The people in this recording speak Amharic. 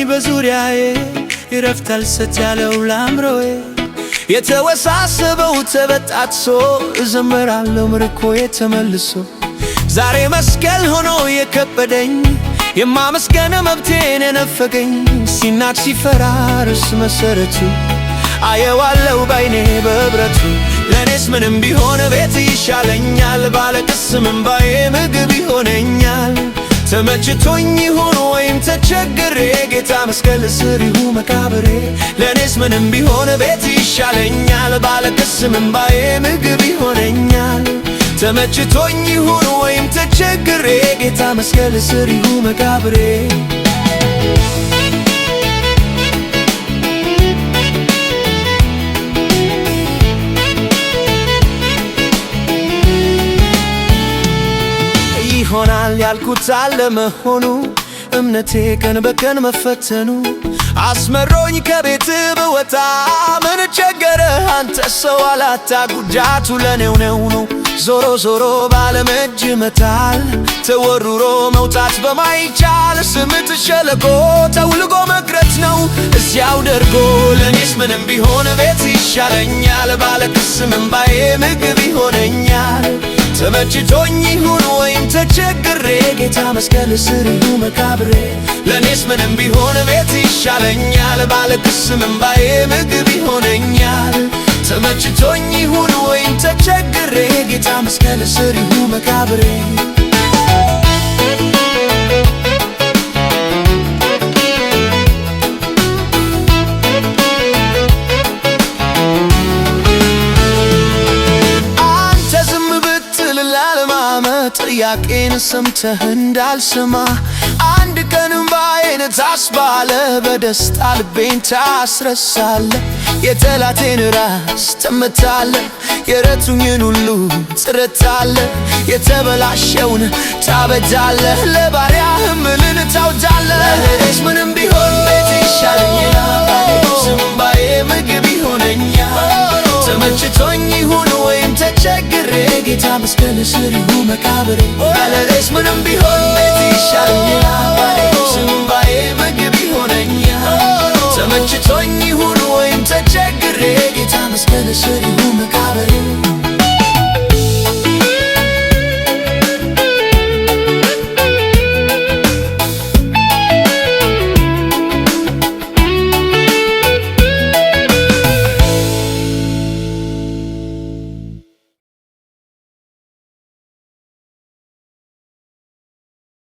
በዙሪያዬ ይረፍት አልሰጥ ያለው ለአእምሮዬ የተወሳሰበው ተበጣጥሶ እዘምራለሁ ምርኮዬ ተመልሶ ዛሬ መስቀል ሆኖ የከበደኝ የማመስገን መብቴን የነፈገኝ ሲናድ ሲፈራርስ መሰረቱ አየዋለሁ ባይኔ በብረቱ ለኔስ ምንም ቢሆን ቤት ይሻለኛል ባለቅስም እንባዬ ምግብ ይሆነኛል ተመችቶኝ ይሁን ወይም ተቸግሬ ጌታ መስቀል ስር ይሁን መቃብሬ ለኔስ ምንም ቢሆን ቤት ይሻለኛል ባለቅስም እንባዬ ምግብ ይሆነኛል ተመችቶኝ ይሁን ወይም ተቸግሬ ጌታ መስቀል ስር ይሁን መቃብሬ ይሆናል ያልኩት አለመሆኑ እምነቴ ቀን በቀን መፈተኑ አስመሮኝ ከቤት ብወጣ ምን ቸገረህ አንተ ሰው አላታ ጉዳቱ ለኔው ነው ዞሮ ዞሮ ባለመጅ መታል ተወሩሮ መውጣት በማይቻል ስምጥ ሸለቆ ተውልጎ መቅረት ነው እዚያው ደርጎ ለኔስ ምንም ቢሆን ቤት ይሻለኛል ባለቅስም እንባዬ ምግብ ይሆነኛል ተመችቶኝ ይሁን ወይም ተቸግሬ ጌታ መስቀል ስር ይሁን መቃብሬ ለኔስ ምንም ቢሆን ቤት ይሻለኛል ባለቅስም እንባዬ ምግብ ይሆነኛል ተመችቶኝ ይሁን ወይም ተቸግሬ ጌታ መስቀል ስር ይሁን መቃብሬ ጥያቄን ሰምተህ እንዳልሰማ አንድ ቀን እንባዬን ታስባለ በደስታ ልቤን ታስረሳለ የጠላቴን ራስ ትመታለ የረቱኝን ሁሉ ትረታለ የተበላሸውን ታበጃለ ለባሪያህ ምልን ታውጃለ ለኔስ ምንም ቢሆን ቤት ይሻለኛል እንባዬ ምግብ ይሆነኛል ተመችቶኝ ይሁን ወይም ተቸግሬ ጌታ መስቀል ስር ይሁን መቃብሬ ለኔስ ምንም ቢሆን ቤት ይሻለኛል እንባዬ ምግብ ይሆነኛል ተመችቶኝ ይሁን ወይም ተቸግሬ ጌታ መስቀል ስር ይሁን